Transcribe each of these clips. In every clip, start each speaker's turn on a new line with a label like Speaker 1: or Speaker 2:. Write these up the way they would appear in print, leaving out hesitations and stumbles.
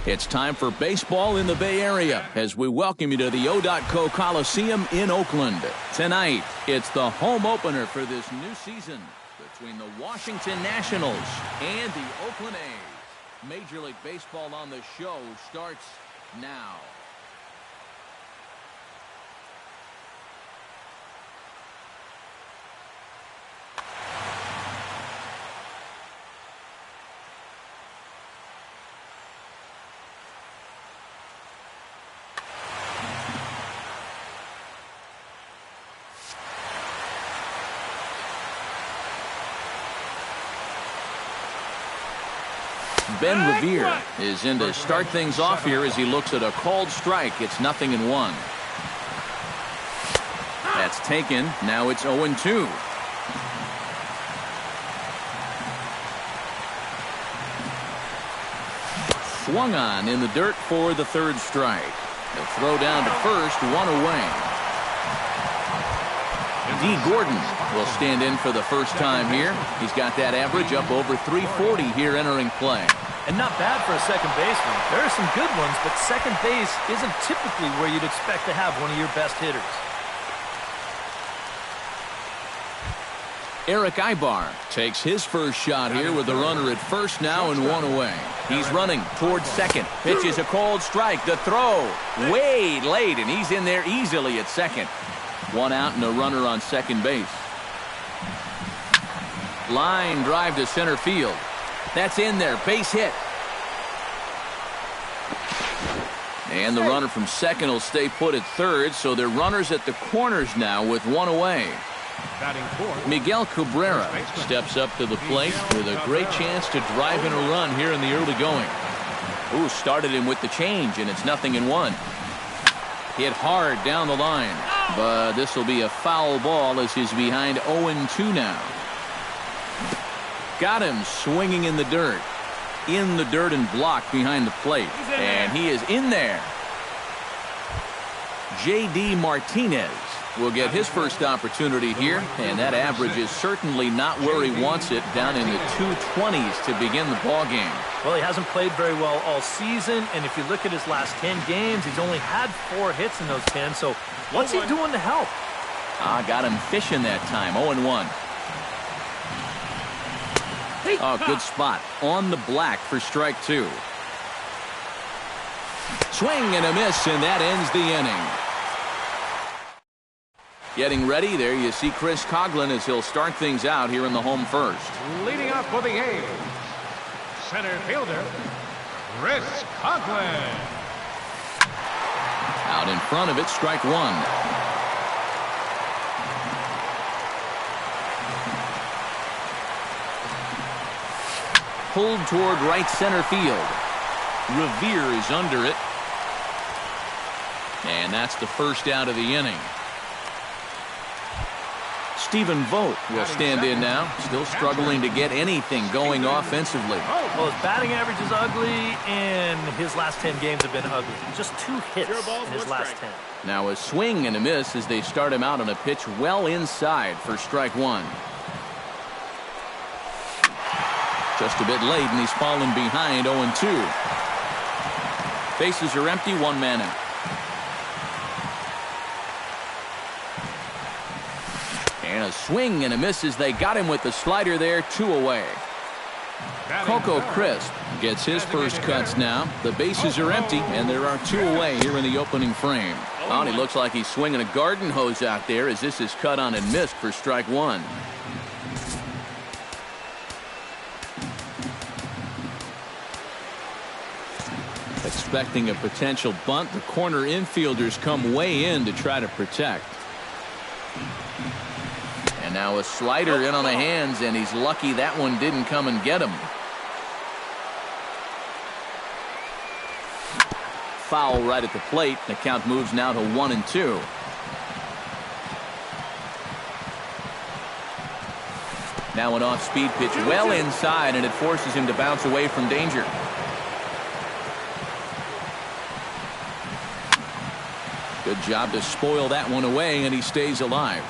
Speaker 1: It's time for baseball in the Bay Area as we welcome you to the O.co Coliseum in Oakland. Tonight, it's the home opener for this new season between the Washington Nationals and the Oakland A's. Major League Baseball on the show starts now. Ben Revere is in to start things off here as he looks at a called strike. It's 0-1. That's taken. Now it's 0-2. Swung on in the dirt for the third strike. The throw down to first, one away. D. Gordon will stand in for the first time here. He's got that average up over 340 here entering play.
Speaker 2: And not bad for a second baseman. There are some good ones, but second base isn't typically where you'd expect to have one of your best hitters.
Speaker 1: Eric Ibar takes his first shot here with the runner at first now and one away. He's running towards second. Pitches a cold strike. The throw way late, and he's in there easily at second. One out and a runner on second base. Line drive to center field. That's in there. Base hit. And the runner from second will stay put at third, so they're runners at the corners now with one away. Miguel Cabrera steps up to the plate with a great chance to drive in a run here in the early going. Ooh, started him with the change, and it's 0-1. Hit hard down the line, but this will be a foul ball as he's behind 0-2 now. Got him swinging in the dirt. In the dirt and blocked behind the plate. And he is in there. J.D. Martinez will get his first opportunity here, and that average is certainly not where he wants it, down in the 220s to begin the ball game.
Speaker 2: Well, he hasn't played very well all season, and if you look at his last 10 games, he's only had 4 hits in those 10, so what's he doing to help?
Speaker 1: Got him fishing that time. 0-1. Oh, good spot on the black for strike 2. Swing and a miss, and that ends the inning. Getting ready, there you see Chris Coughlin as he'll start things out here in the home first.
Speaker 3: Leading off for the A's, center fielder, Chris Coughlin.
Speaker 1: Out in front of it, strike 1. Pulled toward right center field. Revere is under it. And that's the first out of the inning. Stephen Vogt will stand in now, still struggling to get anything going offensively.
Speaker 2: Well, his batting average is ugly, and his last 10 games have been ugly. Just 2 hits in his last 10.
Speaker 1: Now a swing and a miss as they start him out on a pitch well inside for strike 1. Just a bit late, and he's fallen behind 0-2. Bases are empty, 1 man out. And a swing and a miss as they got him with the slider there, 2 away. Coco Crisp gets his first cuts now. The bases are empty, and there are 2 away here in the opening frame. Oh, and he looks like he's swinging a garden hose out there as this is cut on and missed for strike 1. Expecting a potential bunt, the corner infielders come way in to try to protect. And now a slider in on the hands, and he's lucky that one didn't come and get him. Foul right at the plate. The count moves now to 1-2. Now an off-speed pitch well inside, and it forces him to bounce away from danger. Good job to spoil that one away, and he stays alive.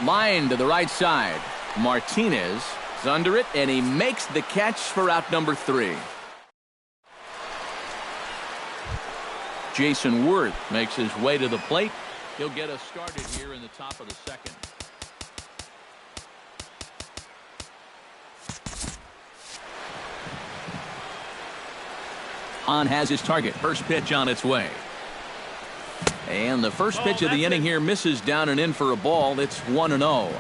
Speaker 1: Line to the right side. Martinez is under it, and he makes the catch for out number 3. Jason Worth makes his way to the plate. He'll get us started here in the top of the second. Hahn has his target. First pitch on its way. And the first pitch of the inning here misses down and in for a ball. It's 1-0.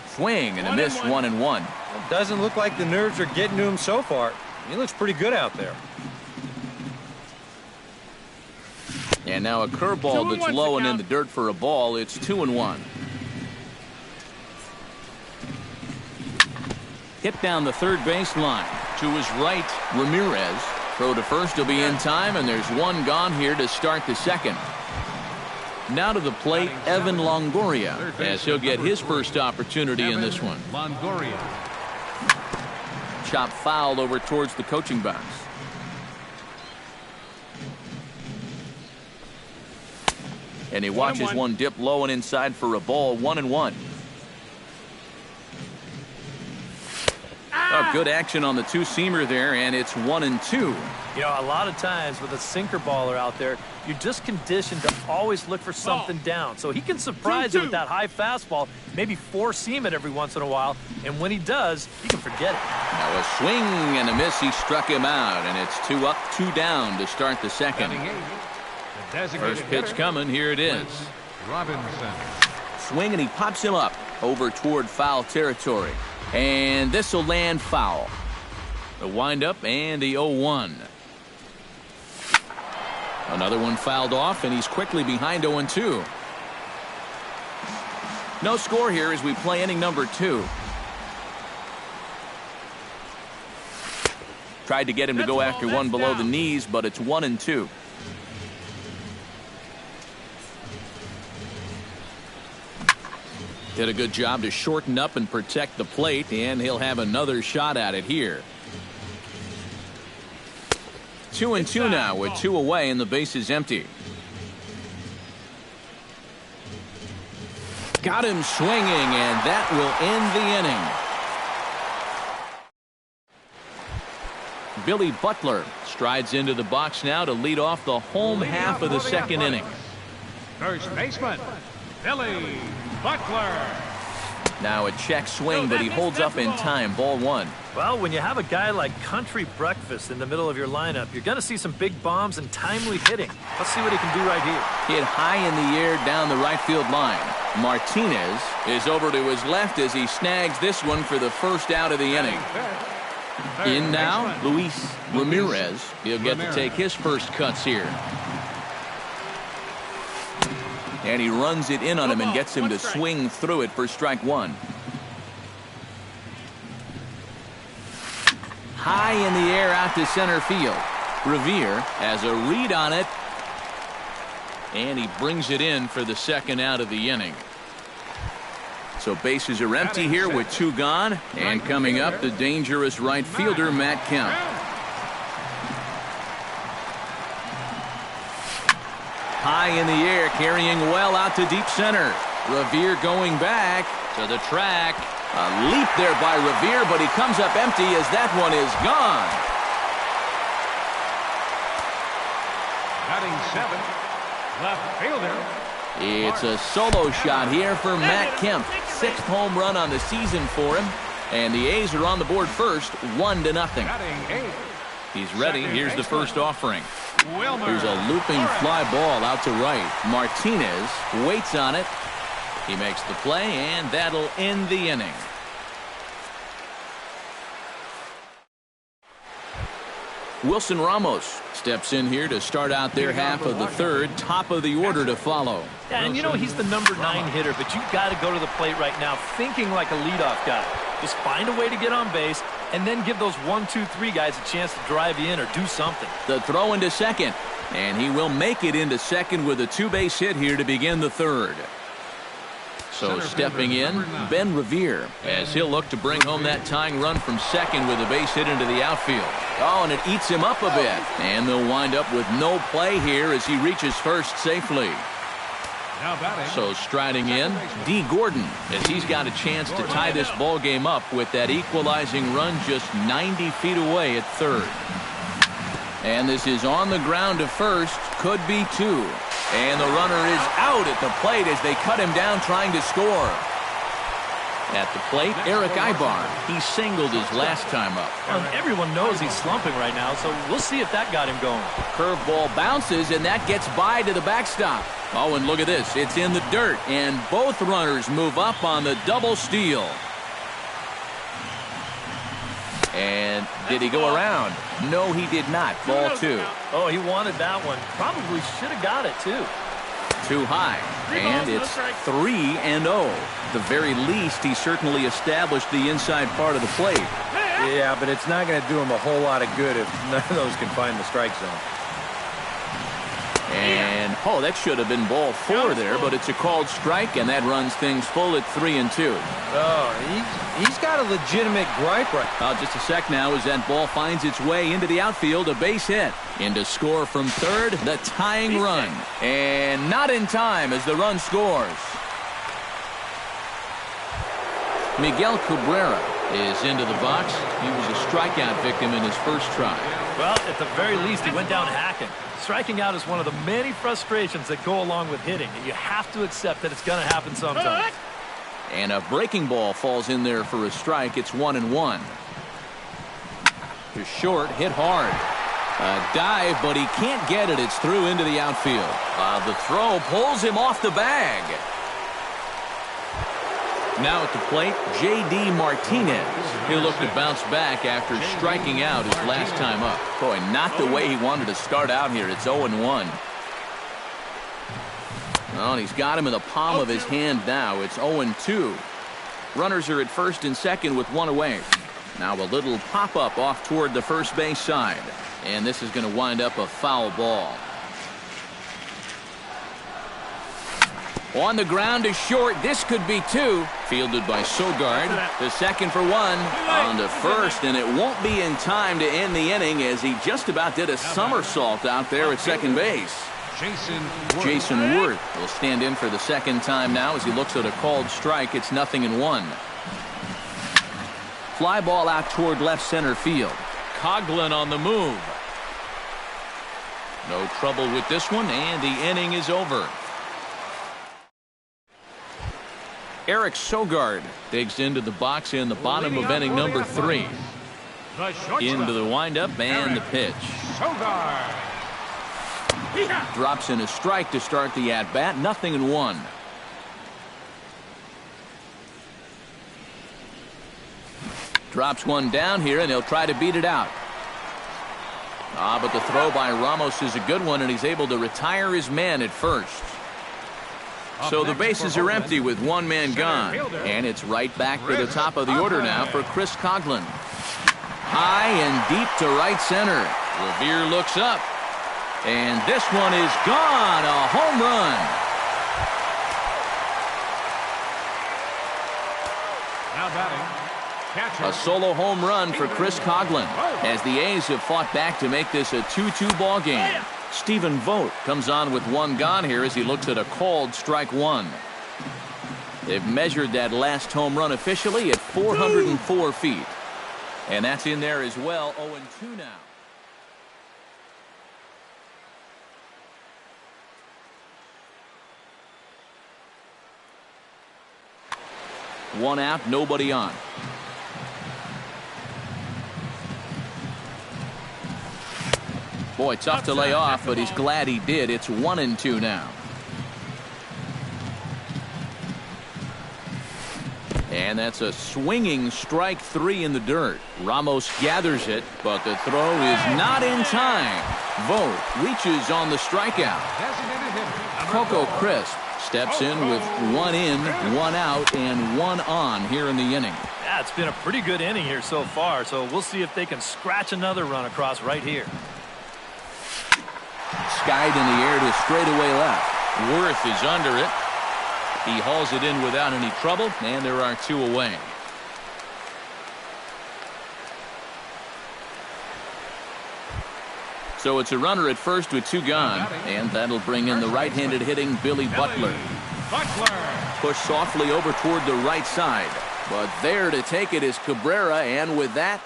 Speaker 1: Swing and a miss, 1-1.
Speaker 4: It doesn't look like the nerves are getting to him so far. He looks pretty good out there.
Speaker 1: And now a curveball that's low and in the dirt for a ball. It's 2-1. Hit down the third base line. To his right, Ramirez. Throw to first will be in time, and there's one gone here to start the second. Now to the plate, Evan Longoria, as he'll get his first opportunity in this one.
Speaker 3: Longoria.
Speaker 1: Chop foul over towards the coaching box. And he watches one dip low and inside for a ball. 1-1. Oh, good action on the two-seamer there, and it's 1-2.
Speaker 2: You know, a lot of times with a sinker baller out there, you're just conditioned to always look for something down. So he can surprise you with that high fastball, maybe four-seam it every once in a while, and when he does, you can forget it.
Speaker 1: Now a swing and a miss. He struck him out, and it's 2 up, 2 down to start the second. First pitch coming. Here it is.
Speaker 3: Robinson.
Speaker 1: Swing, and he pops him up over toward foul territory. And this will land foul. The windup and the 0-1. Another one fouled off, and he's quickly behind 0-2. No score here as we play inning number 2. Tried to get him to go after one below the knees, but it's 1-2. Did a good job to shorten up and protect the plate, and he'll have another shot at it here. 2-2 now with 2 away, and the base is empty. Got him swinging, and that will end the inning. Billy Butler strides into the box now to lead off the home half of the second inning.
Speaker 3: First baseman, Billy Butler.
Speaker 1: Now a check swing, but he holds up in time. Ball 1.
Speaker 2: Well, when you have a guy like Country Breakfast in the middle of your lineup, you're going to see some big bombs and timely hitting. Let's see what he can do right here.
Speaker 1: Hit high in the air down the right field line. Martinez is over to his left as he snags this one for the first out of the inning. In now, Luis Ramirez. He'll get to take his first cuts here. And he runs it in on him and gets him to swing through it for strike 1. High in the air out to center field. Revere has a read on it. And he brings it in for the second out of the inning. So bases are empty here with 2 gone. And coming up, the dangerous right fielder, Matt Kemp. High in the air, carrying well out to deep center. Revere going back to the track. A leap there by Revere, but he comes up empty as that one is gone.
Speaker 3: Batting 7th, left fielder.
Speaker 1: It's a solo shot here for Matt Kemp. 6th home run on the season for him. And the A's are on the board first, 1-0.
Speaker 3: Batting 8th.
Speaker 1: He's ready. Here's the first offering.
Speaker 3: Wilmer.
Speaker 1: Here's a looping fly ball out to right. Martinez waits on it. He makes the play, and that'll end the inning. Wilson Ramos steps in here to start out their half of the third. Top of the order to follow.
Speaker 2: Yeah, and you know he's the number 9 hitter, but you've got to go to the plate right now thinking like a leadoff guy. Just find a way to get on base and then give those 1, 2, 3 guys a chance to drive you in or do something.
Speaker 1: The throw into second, and he will make it into second with a 2-base hit here to begin the third. So stepping in, Ben Revere, as he'll look to bring home that tying run from second with a base hit into the outfield. Oh, and it eats him up a bit. And they'll wind up with no play here as he reaches first safely. So striding in, D. Gordon, as he's got a chance to tie this ball game up with that equalizing run just 90 feet away at third. And this is on the ground to first, could be two. And the runner is out at the plate as they cut him down trying to score. At the plate, Eric Ibar. He singled his last time up.
Speaker 2: Well, everyone knows he's slumping right now, so we'll see if that got him going.
Speaker 1: Curveball bounces, and that gets by to the backstop. Oh, and look at this. It's in the dirt, and both runners move up on the double steal. And did he go around? No, he did not. Ball two.
Speaker 2: Oh, he wanted that one. Probably should have got it, too.
Speaker 1: Too high. And it's 3-0. At the very least, he certainly established the inside part of the plate.
Speaker 4: Yeah, but it's not going to do him a whole lot of good if none of those can find the strike zone.
Speaker 1: And, oh, that should have been ball four there, but it's a called strike, and that runs things full at 3-2.
Speaker 4: Oh, he's got a legitimate gripe right now.
Speaker 1: Just a sec now as that ball finds its way into the outfield, a base hit. In to score from third, the tying run. And not in time as the run scores. Miguel Cabrera is into the box. He was a strikeout victim in his first try.
Speaker 2: Well, at the very least, he went down hacking. Striking out is one of the many frustrations that go along with hitting, and you have to accept that it's going to happen sometime.
Speaker 1: And a breaking ball falls in there for a strike. It's 1-1. To short, hit hard. A dive, but he can't get it. It's through into the outfield. The throw pulls him off the bag. Now at the plate, J.D. Martinez. He'll look to bounce back after striking out his last time up. Boy, not the way he wanted to start out here. It's 0-1. Well, and he's got him in the palm of his hand now. It's 0-2. Runners are at first and second with one away. Now a little pop-up off toward the first base side. And this is going to wind up a foul ball. On the ground to short. This could be two. Fielded by Sogard. The second for one. On to first, and it won't be in time to end the inning as he just about did a somersault out there at second base. Jason Worth will stand in for the second time now as he looks at a called strike. It's 0-1. Fly ball out toward left center field. Coghlan on the move. No trouble with this one, and the inning is over. Eric Sogard digs into the box in the bottom of inning number 3. Into the windup and the pitch. Drops in a strike to start the at-bat. 0-1. Drops one down here, and he'll try to beat it out. But the throw by Ramos is a good one, and he's able to retire his man at first. So the bases are empty with one man gone. And it's right back to the top of the order now for Chris Coghlan. High and deep to right center. Revere looks up. And this one is gone. A home run.
Speaker 3: Now batting.
Speaker 1: A solo home run for Chris Coghlan as the A's have fought back to make this a 2-2 ball game. Stephen Vogt comes on with one gone here as he looks at a called strike one. They've measured that last home run officially at 404 feet. And that's in there as well. 0-2 now. One out, nobody on. Boy, tough to lay off, but he's glad he did. It's 1-2 now. And that's a swinging strike 3 in the dirt. Ramos gathers it, but the throw is not in time. Vogt reaches on the strikeout. Coco Crisp steps in with 1 in, 1 out, and 1 on here in the inning.
Speaker 2: Yeah, it's been a pretty good inning here so far, so we'll see if they can scratch another run across right here.
Speaker 1: Skied in the air to straightaway left. Worth is under it. He hauls it in without any trouble, and there are 2 away. So it's a runner at first with 2 gone, and that'll bring in the right-handed hitting Billy Butler. Pushed softly over toward the right side, but there to take it is Cabrera, and with that,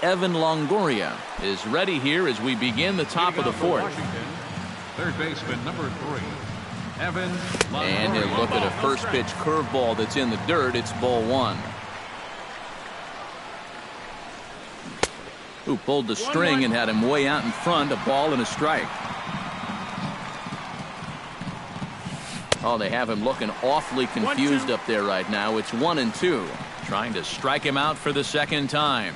Speaker 1: Evan Longoria is ready here as we begin the top of the 4th.
Speaker 3: Third baseman number 3, Evan Longoria.
Speaker 1: And he'll look at a first pitch curveball that's in the dirt. It's ball 1. Who pulled the string and had him way out in front, a ball and a strike. Oh, they have him looking awfully confused up there right now. It's 1-2. Trying to strike him out for the second time.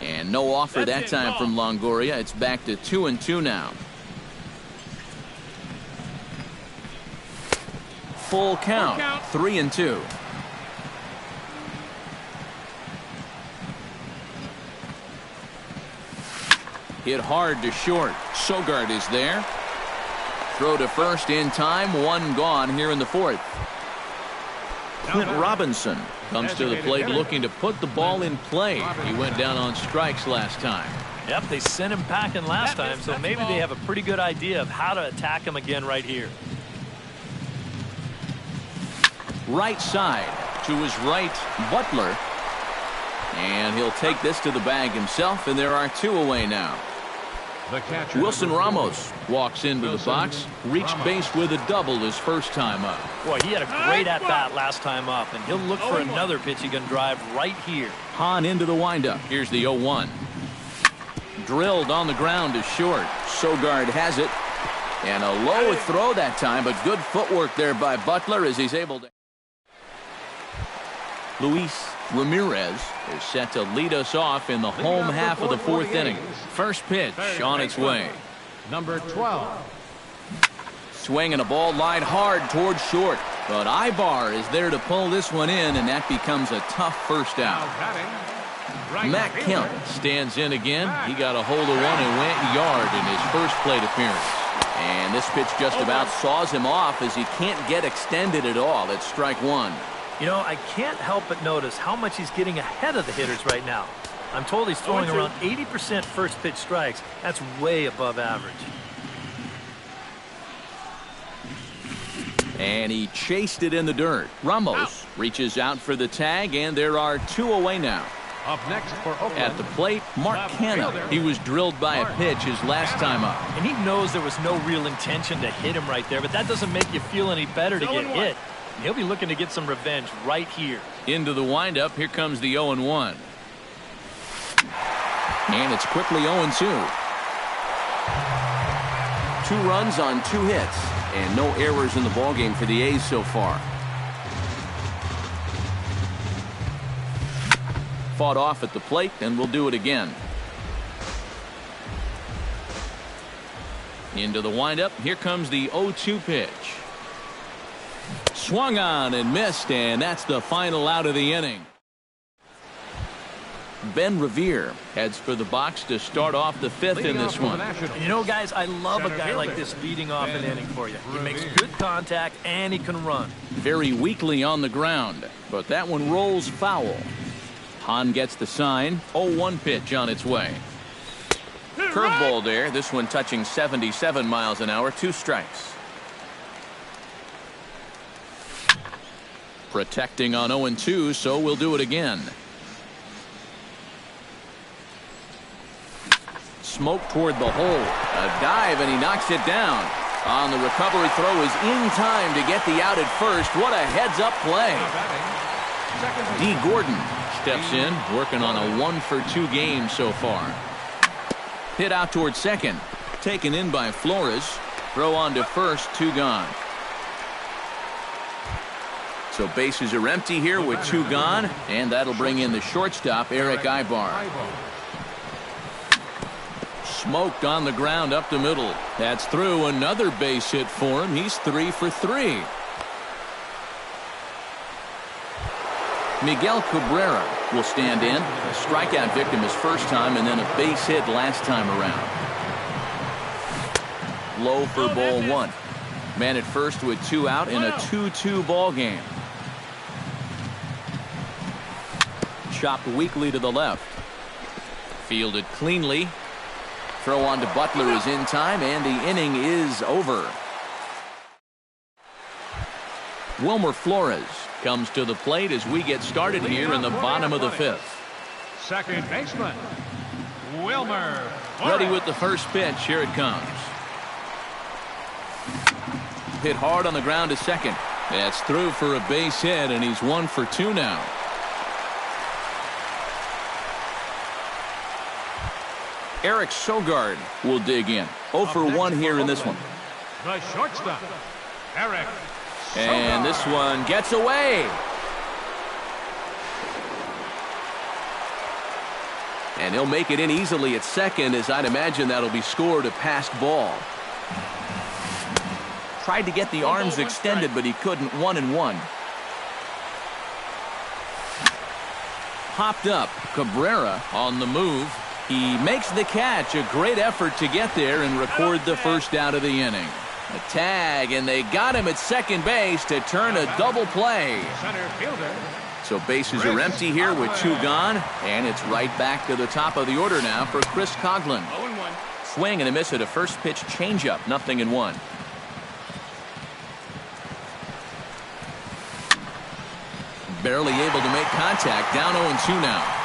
Speaker 1: And no offer that time from Longoria. It's back to 2-2 now. Full count, 3-2. Hit hard to short. Sogard is there. Throw to first in time. 1 gone here in the 4th. Clint Robinson comes to the plate looking to put the ball in play. He went down on strikes last time.
Speaker 2: Yep, they sent him packing last time, so maybe they have a pretty good idea of how to attack him again right here.
Speaker 1: Right side to his right, Butler. And he'll take this to the bag himself, and there are 2 away now. Wilson Ramos walks into the box, reached base with a double his first time up.
Speaker 2: Boy, he had a great at-bat last time up, and he'll look for another pitch he can drive right here.
Speaker 1: Hahn into the windup. Here's the 0-1. Drilled on the ground to short. Sogard has it. And a low throw that time, but good footwork there by Butler as he's able to. Luis Ramirez is set to lead us off in the home half of the 4th inning. First pitch on its way.
Speaker 3: Number 12.
Speaker 1: Swinging a ball line hard towards short. But Ibar is there to pull this one in, and that becomes a tough first out. Matt Kemp stands in again. He got a hold of one and went yard in his first plate appearance. And this pitch just about saws him off as he can't get extended at all. It's strike 1.
Speaker 2: You know, I can't help but notice how much he's getting ahead of the hitters right now. I'm told he's throwing around 80% first pitch strikes. That's way above average.
Speaker 1: And he chased it in the dirt. Ramos reaches out for the tag, and there are 2 away now.
Speaker 3: Up next for Oakland,
Speaker 1: at the plate, Mark Canha. He was drilled by a pitch his last time up.
Speaker 2: And he knows there was no real intention to hit him right there, but that doesn't make you feel any better to get hit. He'll be looking to get some revenge right here.
Speaker 1: Into the windup. Here comes the 0-1. And it's quickly 0-2. 2 runs on 2 hits. And no errors in the ballgame for the A's so far. Fought off at the plate, and we'll do it again. Into the windup. Here comes the 0-2 pitch. Swung on and missed, and that's the final out of the inning. Ben Revere heads for the box to start off the 5th in this one.
Speaker 2: You know, guys, I love a guy like this leading off an inning for you. He makes good contact, and he can run.
Speaker 1: Very weakly on the ground, but that one rolls foul. Hahn gets the sign. 0-1 pitch on its way. Curveball there. This one touching 77 miles an hour. 2 strikes. Protecting on 0-2, so we'll do it again. Smoke toward the hole. A dive, and he knocks it down. On the recovery throw is in time to get the out at first. What a heads-up play. D. Gordon steps in, working on a 1-for-2 game so far. Hit out toward second. Taken in by Flores. Throw on to first, 2 gone. So bases are empty here with 2 gone, and that'll bring in the shortstop, Eric Ibar. Smoked on the ground up the middle. That's through. Another base hit for him. He's 3 for 3. Miguel Cabrera will stand in. A strikeout victim his first time, and then a base hit last time around. Low for ball 1. Man at first with 2 out in a 2-2 ball game. Chopped weakly to the left. Fielded cleanly. Throw on to Butler is in time, and the inning is over. Wilmer Flores comes to the plate as we get started here in the bottom of the fifth.
Speaker 3: Second baseman, Wilmer Flores.
Speaker 1: Ready with the first pitch. Here it comes. Hit hard on the ground to second. That's through for a base hit, and he's 1 for 2 now. Eric Sogard will dig in. 0 for 1 here in this one.
Speaker 3: The shortstop, Eric Sogard.
Speaker 1: And this one gets away. And he'll make it in easily at second, as I'd imagine that'll be scored a passed ball. Tried to get the arms extended, but he couldn't. 1-1. Popped up. Cabrera on the move. He makes the catch. A great effort to get there and record the first out of the inning. A tag, and they got him at second base to turn a double play.
Speaker 3: Center fielder.
Speaker 1: So bases are empty here with 2 gone, and it's right back to the top of the order now for Chris Coghlan.
Speaker 3: 0-1.
Speaker 1: Swing and a miss at a first pitch changeup. 0-1. Barely able to make contact. Down 0-2 now.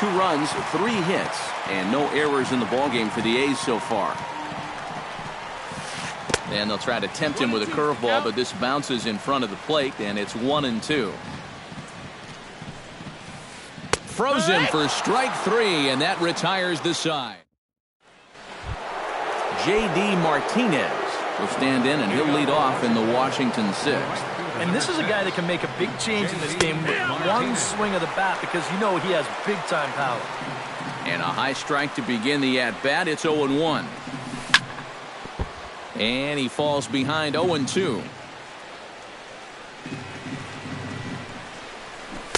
Speaker 1: 2 runs, 3 hits, and no errors in the ballgame for the A's so far. And they'll try to tempt him with a curveball, but this bounces in front of the plate, and it's 1-2. Frozen for strike 3, and that retires the side. J.D. Martinez will stand in, and he'll lead off in the Washington 6th.
Speaker 2: And this is a guy that can make a big change in this game with one swing of the bat, because you know he has big-time power.
Speaker 1: And a high strike to begin the at-bat. It's 0-1. And he falls behind 0-2.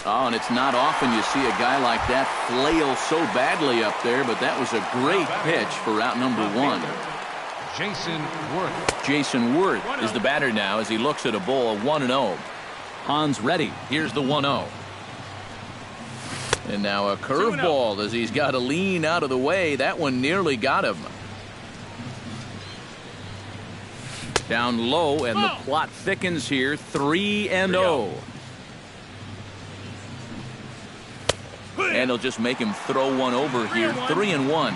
Speaker 1: Oh, and it's not often you see a guy like that flail so badly up there, but that was a great pitch for out number 1. Jason Worth is the batter now as he looks at a ball 1-0. Hans ready. Here's the 1-0. And now a curveball as he's got to lean out of the way. That one nearly got him. Down low, and the plot thickens here. 3-0. And he'll just make him throw one over here. 3-1.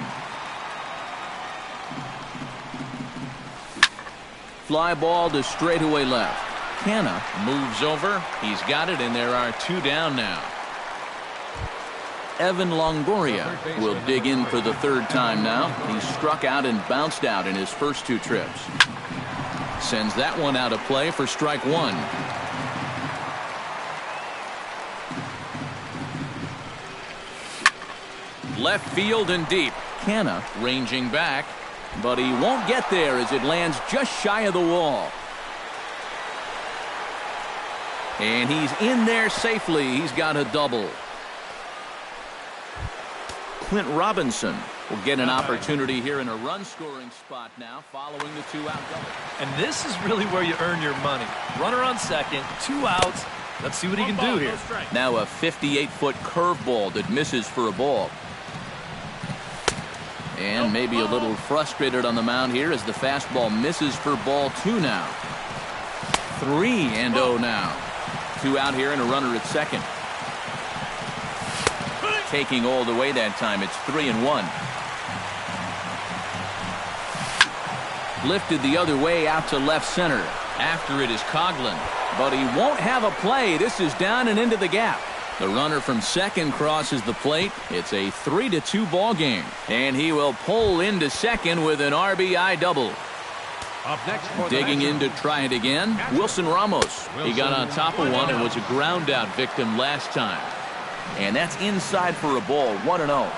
Speaker 1: Fly ball to straightaway left. Canna moves over. He's got it, and there are 2 down now. Evan Longoria will dig in for the 3rd time now. He struck out and bounced out in his first 2 trips. Sends that one out of play for strike 1. Left field and deep. Canna ranging back, but he won't get there as it lands just shy of the wall. And he's in there safely. He's got a double. Clint Robinson will get an opportunity here in a run-scoring spot now following the 2-out double.
Speaker 2: And this is really where you earn your money. Runner on second, 2 outs. Let's see what he can do here.
Speaker 1: Now a 58-foot curveball that misses for a ball. And maybe a little frustrated on the mound here as the fastball misses for ball 2 now. 3-0 now. 2 out here and a runner at second. Taking all the way that time. It's 3-1. Lifted the other way out to left center. After it is Coghlan, but he won't have a play. This is down and into the gap. The runner from second crosses the plate. It's a 3-2 ball game, and he will pull into second with an RBI double.
Speaker 3: Up next,
Speaker 1: digging in to try it again, Wilson Ramos. He got on top of one and was a ground out victim last time. And that's inside for a ball. 1-0.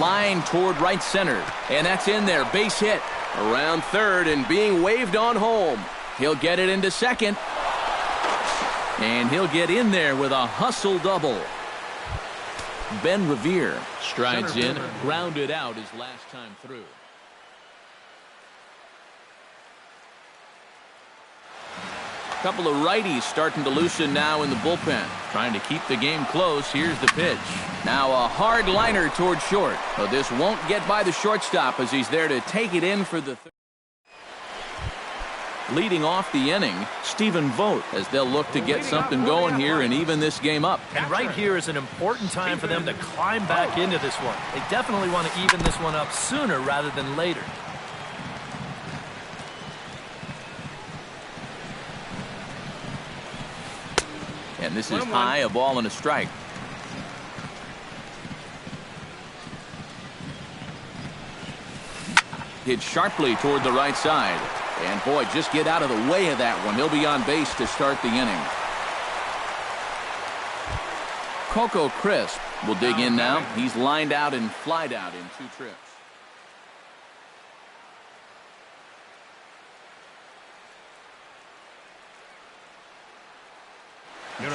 Speaker 1: Line toward right center, and that's in there. Base hit around third and being waved on home. He'll get it into second. And he'll get in there with a hustle double. Ben Revere strides in, grounded out his last time through. Couple of righties starting to loosen now in the bullpen. Trying to keep the game close. Here's the pitch. Now a hard liner toward short. But this won't get by the shortstop as he's there to take it in for the third. Leading off the inning, Stephen Vogt, as they'll look to get something going here and even this game up.
Speaker 2: And right here is an important time for them to climb back into this one. They definitely want to even this one up sooner rather than later.
Speaker 1: And this is high, a ball and a strike. Hit sharply toward the right side. And boy, just get out of the way of that one. He'll be on base to start the inning. Coco Crisp will dig in now. He's lined out and flied out in 2 trips.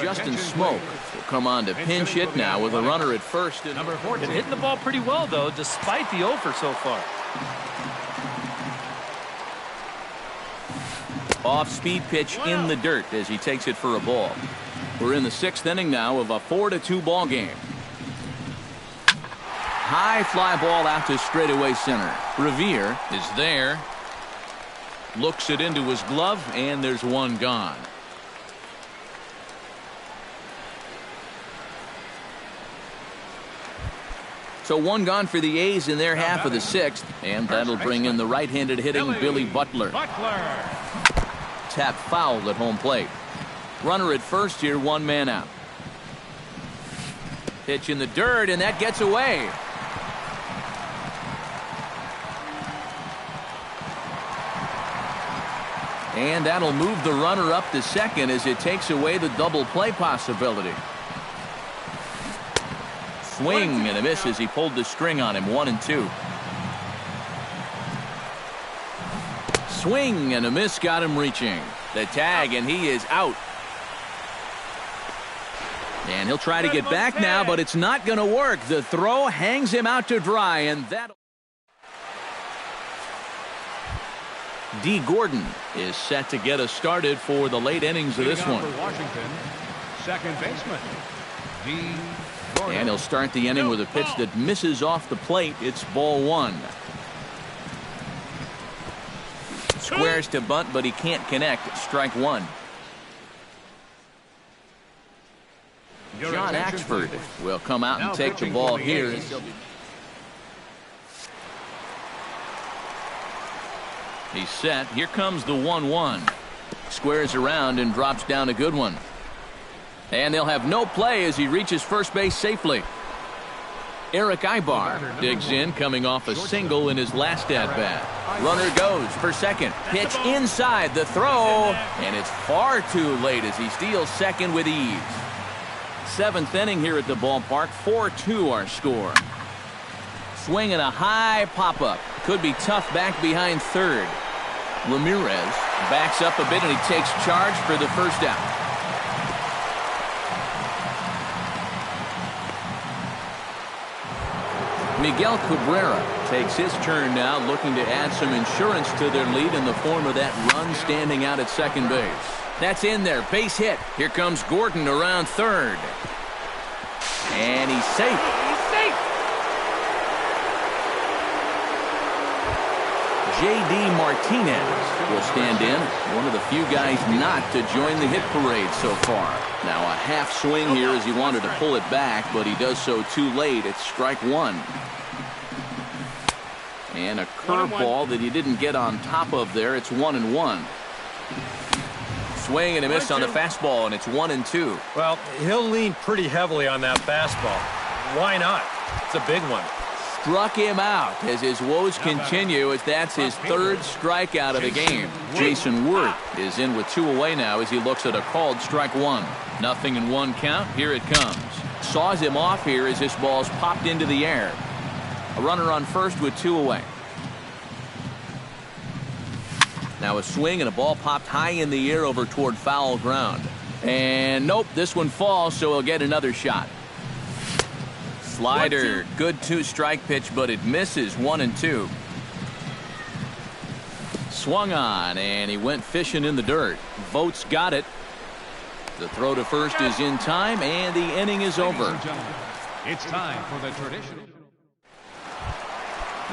Speaker 1: Justin Smoke will come on to pinch hit now with a runner at first.
Speaker 2: Number 14. Hitting the ball pretty well, though, despite the offer so far.
Speaker 1: Off-speed pitch in the dirt as he takes it for a ball. We're in the 6th inning now of a 4-2 ball game. High fly ball out to straightaway center. Revere is there. Looks it into his glove, and there's one gone. So one gone for the A's in their half of the 6th, and that'll bring in the right-handed hitting Billy Butler. Tap foul at home plate. Runner at first here, 1 man out. Pitch in the dirt, and that gets away. And that'll move the runner up to second as it takes away the double play possibility. Swing and a miss as he pulled the string on him. 1-2. Swing and a miss got him reaching. The tag, and he is out. And he'll try to get back now, but it's not going to work. The throw hangs him out to dry, and that. D. Gordon is set to get us started for the late innings of this one.
Speaker 3: For Washington, second baseman, D. Gordon.
Speaker 1: And he'll start the inning with a pitch that misses off the plate. It's ball 1. Squares to bunt, but he can't connect. Strike 1. John Axford will come out and take the ball here. He's set. Here comes the 1-1. Squares around and drops down a good one. And they'll have no play as he reaches first base safely. Eric Ibar digs in, coming off a single in his last at-bat. Runner goes for second. Pitch inside the throw, and it's far too late as he steals second with ease. 7th inning here at the ballpark. 4-2 our score. Swing and a high pop-up. Could be tough back behind third. Ramirez backs up a bit, and he takes charge for the first out. Miguel Cabrera takes his turn now, looking to add some insurance to their lead in the form of that run standing out at second base. That's in there. Base hit. Here comes Gordon around third. And he's safe. J.D. Martinez will stand in. One of the few guys not to join the hit parade so far. Now a half swing here as he wanted to pull it back, but he does so too late. It's strike 1. And a curveball that he didn't get on top of there. It's 1-1. Swing and a miss on the fastball, and it's 1-2.
Speaker 4: Well, he'll lean pretty heavily on that fastball. Why not? It's a big one.
Speaker 1: Struck him out as his woes continue, as that's his 3rd strikeout of the game. Jason Worth is in with 2 away now as he looks at a called strike 1. 0-1 count. Here it comes. Saws him off here as this ball's popped into the air. A runner on first with 2 away. Now a swing and a ball popped high in the air over toward foul ground. And nope, this one falls, so he'll get another shot. Slider, good 2-strike pitch, but it misses. 1-2. swung on, and he went fishing in the dirt. Votes got it. The throw to first is in time, and the inning is over.
Speaker 3: It's time for the traditional.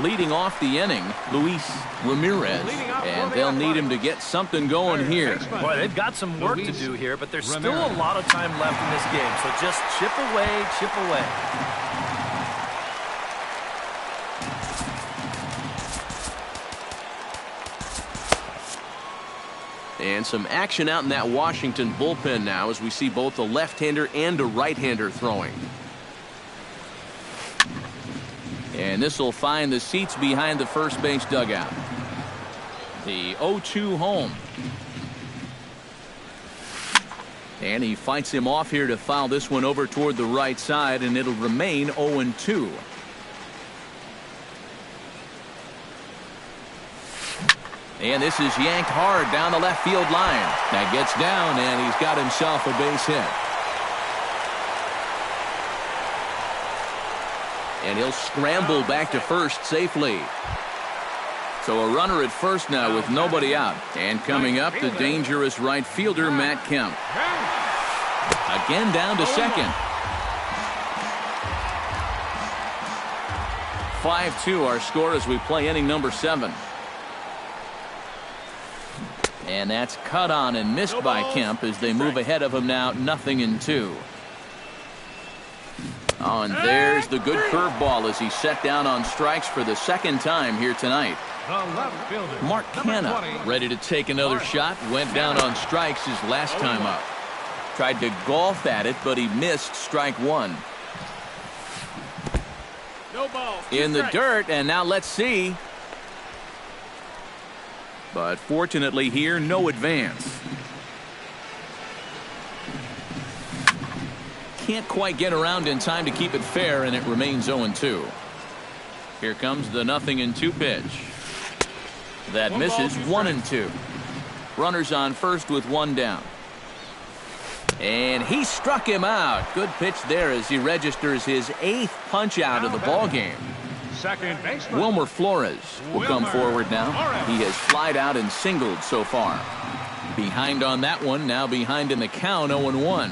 Speaker 1: Leading off the inning, Luis Ramirez, and they'll need him to get something going here.
Speaker 2: Boy, they've got some work to do here, but there's still a lot of time left in this game, so just chip away, chip away.
Speaker 1: And some action out in that Washington bullpen now as we see both a left-hander and a right-hander throwing. And this will find the seats behind the first base dugout. The 0-2 home. And he fights him off here to foul this one over toward the right side, and it'll remain 0-2. And this is yanked hard down the left field line. That gets down, and he's got himself a base hit. And he'll scramble back to first safely. So a runner at first now with nobody out. And coming up, the dangerous right fielder, Matt Kemp. Again down to second. 5-2 our score as we play inning number 7. And that's cut on and missed by Kemp as they move ahead of him now, 0-2. Oh, and there's the good curveball as he's set down on strikes for the second time here tonight. Mark Canha ready to take another shot. Went down on strikes his last time up. Tried to golf at it, but he missed strike one. In the dirt, and now let's see. But fortunately here, no advance. Can't quite get around in time to keep it fair, and it remains 0-2. Here comes the 0-2 pitch. That misses. 1-2. Runners on first with one down. And he struck him out. Good pitch there as he registers his 8th punch out of the ball game.
Speaker 3: Second baseman
Speaker 1: Wilmer Flores will come forward now. He has flied out and singled so far. Behind on that one, now behind in the count, 0-1.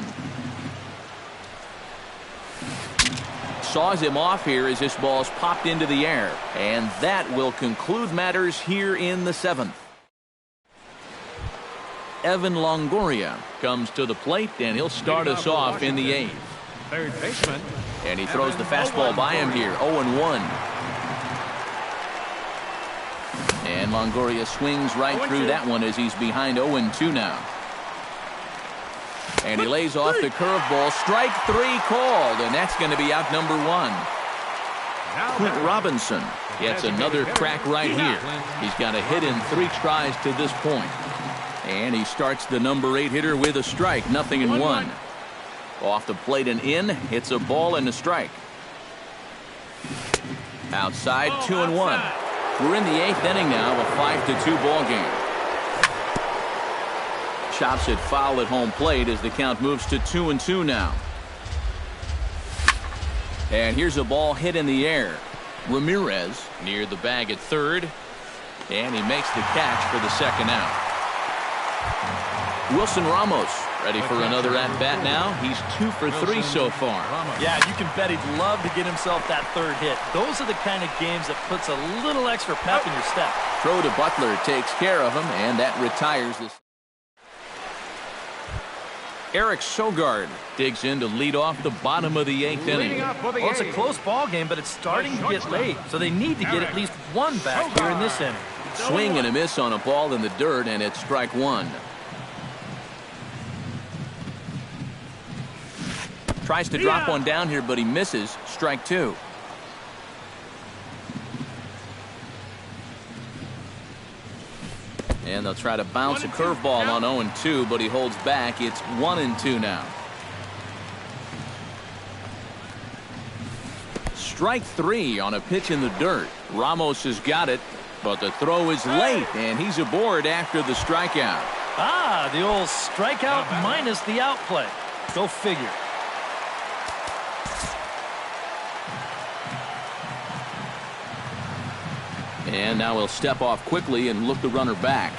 Speaker 1: Saws him off here as this ball's popped into the air. And that will conclude matters here in the 7th. Evan Longoria comes to the plate, and he'll start us off in the 8th.
Speaker 3: Third baseman.
Speaker 1: And he throws the fastball by him here, 0-1. And Longoria swings right through that one as he's behind 0-2 now. And he lays off the curveball. Strike 3 called, and that's going to be out number 1. Clint Robinson gets another crack right here. He's got a hit in 3 tries to this point. And he starts the number 8 hitter with a strike, 0-1. Off the plate and in, hits a ball and a strike. Outside, 2-1. We're in the 8th inning now of a 5-2 ball game. Chops it foul at home plate as the count moves to 2-2 now. And here's a ball hit in the air. Ramirez near the bag at third. And he makes the catch for the second out. Wilson Ramos ready for another at-bat now. He's 2 for 3 so far.
Speaker 2: Yeah, you can bet he'd love to get himself that 3rd hit. Those are the kind of games that puts a little extra pep in your step.
Speaker 1: Throw to Butler takes care of him, and that retires this. Eric Sogard digs in to lead off the bottom of the 8th inning.
Speaker 2: Well, it's a close ball game, but it's starting to get late, so they need to get at least one back here in this inning.
Speaker 1: Swing and a miss on a ball in the dirt, and it's strike 1. Tries to drop one down here, but he misses. Strike 2. And they'll try to bounce a curveball on 0-2, but he holds back. It's 1-2 now. Strike 3 on a pitch in the dirt. Ramos has got it, but the throw is late, and he's aboard after the strikeout.
Speaker 2: Ah, the old strikeout minus the outplay. Go figure.
Speaker 1: And now he'll step off quickly and look the runner back.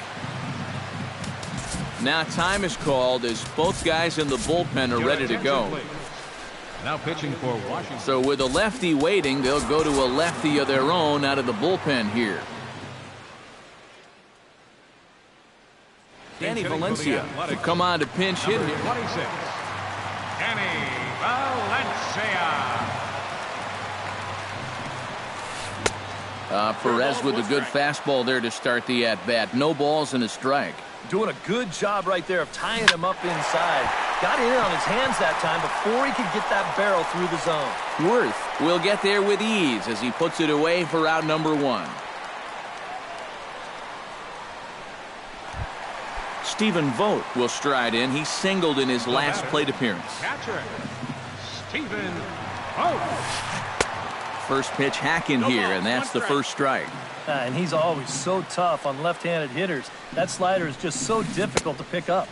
Speaker 1: Now time is called as both guys in the bullpen are ready to go.
Speaker 3: Now pitching for Washington.
Speaker 1: So with a lefty waiting, they'll go to a lefty of their own out of the bullpen here. Danny Valencia will come on to pinch hit here.
Speaker 3: 26. Danny Valencia.
Speaker 1: Perez with a good fastball there to start the at-bat. No balls and a strike.
Speaker 2: Doing a good job right there of tying him up inside. Got it in on his hands that time before he could get that barrel through the zone.
Speaker 1: Worth will get there with ease as he puts it away for out number one. Stephen Vogt will stride in. He singled in his last plate appearance.
Speaker 3: Catcher, Stephen Vogt.
Speaker 1: First pitch hack in here, and that's the first strike.
Speaker 2: And he's always so tough on left-handed hitters. That slider is just so difficult to pick up.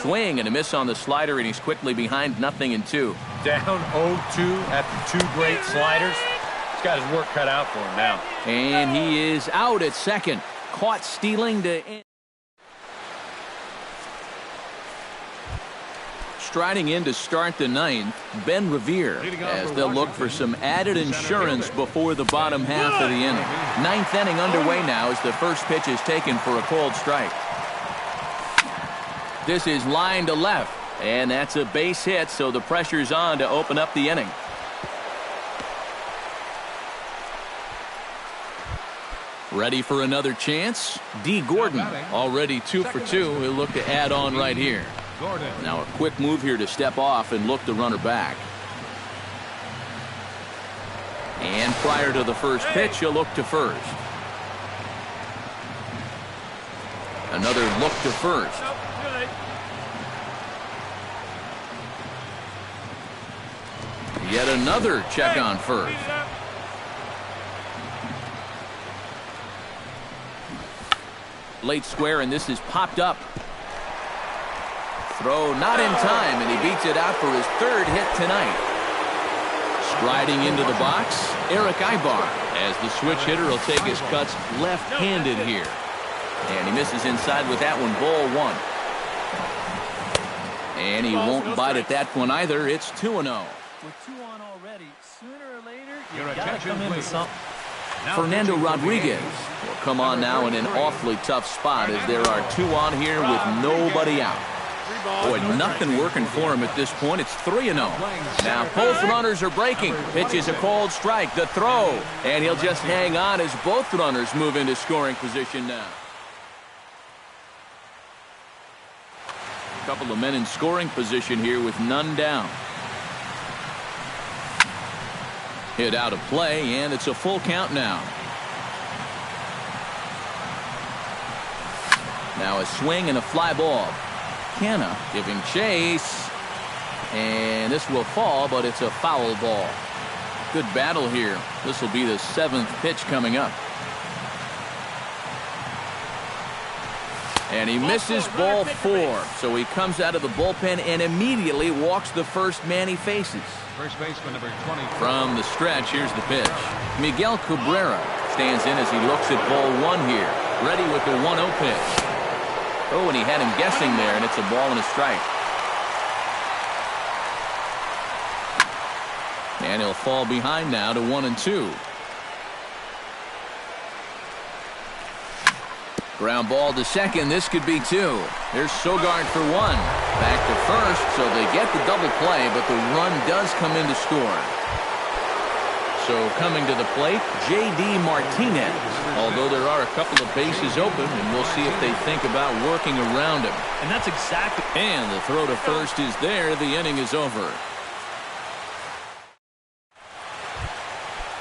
Speaker 1: Swing and a miss on the slider, and he's quickly behind 0-2.
Speaker 4: Down 0-2 after 2 great sliders. He's got his work cut out for him now.
Speaker 1: And he is out at second. Caught stealing to end. Striding in to start the ninth, Ben Revere, as they'll look for some added insurance before the bottom half of the inning. Ninth inning underway now as the first pitch is taken for a called strike. This is line to left, and that's a base hit, so the pressure's on to open up the inning. Ready for another chance? D. Gordon, already 2 for 2. He'll look to add on right here. Now a quick move here to step off and look the runner back. And prior to the first pitch, he'll look to first. Another look to first. Yet another check on first. Late square, and this is popped up. Throw not in time, and he beats it out for his third hit tonight. Striding into the box, Eric Ibar, as the switch hitter will take his cuts left-handed here. And he misses inside with that one, ball 1. And he won't bite at that one either. It's 2-0.
Speaker 2: With 2 on already, sooner or later, you gotta come into something.
Speaker 1: Fernando Rodriguez will come on now in an awfully tough spot as there are 2 on here with nobody out. Boy, nothing working for him at this point. It's 3-0. Now both runners are breaking. Pitch is a cold strike. The throw. And he'll just hang on as both runners move into scoring position now. A couple of men in scoring position here with none down. Hit out of play, and it's a full count now. Now a swing and a fly ball. Canna giving chase, and this will fall, but it's a foul ball. Good battle here. This will be the 7th pitch coming up. And he misses ball 4, so he comes out of the bullpen and immediately walks the first man he faces.
Speaker 3: First baseman number 20.
Speaker 1: From the stretch, here's the pitch. Miguel Cabrera stands in as he looks at ball 1 here, ready with the 1-0 pitch. Oh, and he had him guessing there, and it's a ball and a strike. And he'll fall behind now to 1-2. Ground ball to second. This could be 2. There's Sogard for 1. Back to first, so they get the double play, but the run does come in to score. So coming to the plate, J.D. Martinez. Although there are a couple of bases open, and we'll see if they think about working around him.
Speaker 2: And that's exactly.
Speaker 1: And the throw to first is there. The inning is over.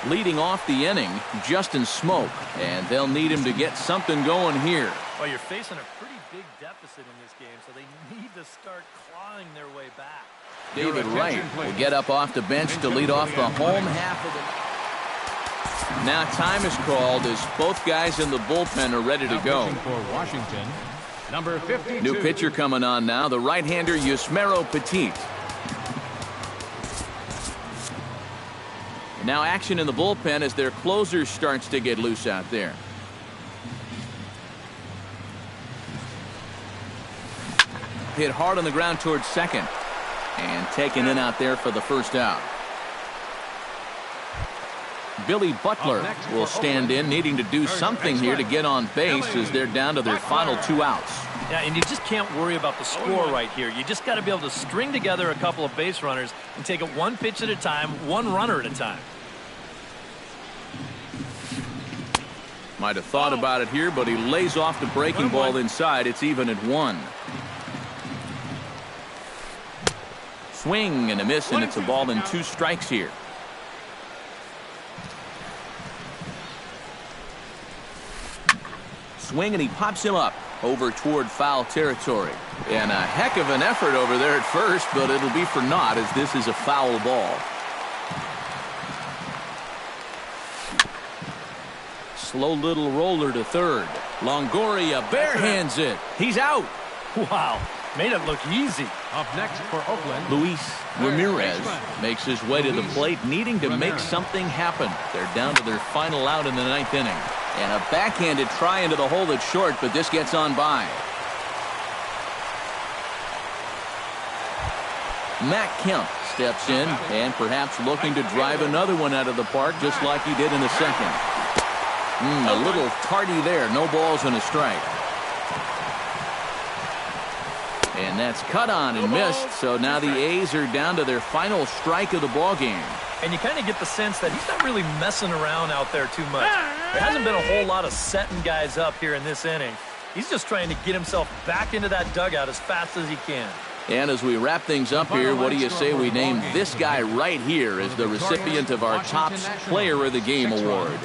Speaker 1: Leading off the inning, Justin Smoke, and they'll need him to get something going here.
Speaker 2: Well, you're facing a pretty big deficit in this game, so they need to start clawing their way back.
Speaker 1: David Wright will get up off the bench to lead off the home half of the. Now time is called as both guys in the bullpen are ready to go.
Speaker 3: For Washington, number 52.
Speaker 1: New pitcher coming on now, the right-hander Yusmeiro Petit. Now action in the bullpen as their closer starts to get loose out there. Hit hard on the ground towards second. And taken in out there for the first out. Billy Butler will stand in, needing to do something here to get on base as they're down to their final 2 outs.
Speaker 2: Yeah, and you just can't worry about the score right here. You just got to be able to string together a couple of base runners and take it 1 pitch at a time, 1 runner at a time.
Speaker 1: Might have thought about it here, but he lays off the breaking ball inside. It's even at 1. Swing and a miss, and it's a ball and 2 strikes here. Swing, and he pops him up over toward foul territory. And a heck of an effort over there at first, but it'll be for naught as this is a foul ball. Slow little roller to third. Longoria barehands it. He's out.
Speaker 2: Wow, made it look easy.
Speaker 3: Up next for Oakland,
Speaker 1: Luis Ramirez makes his way to the plate, needing to make something happen. They're down to their final out in the 9th inning. And a backhanded try into the hole that's short, but this gets on by. Matt Kemp steps in and perhaps looking to drive another one out of the park just like he did in the second. A little tardy there. No balls and a strike. And that's cut on and missed, so now the A's are down to their final strike of the ballgame.
Speaker 2: And you kind of get the sense that he's not really messing around out there too much. There hasn't been a whole lot of setting guys up here in this inning. He's just trying to get himself back into that dugout as fast as he can.
Speaker 1: And as we wrap things up here, what do you say we name this guy right here as the recipient of our Topps Player of the Game award?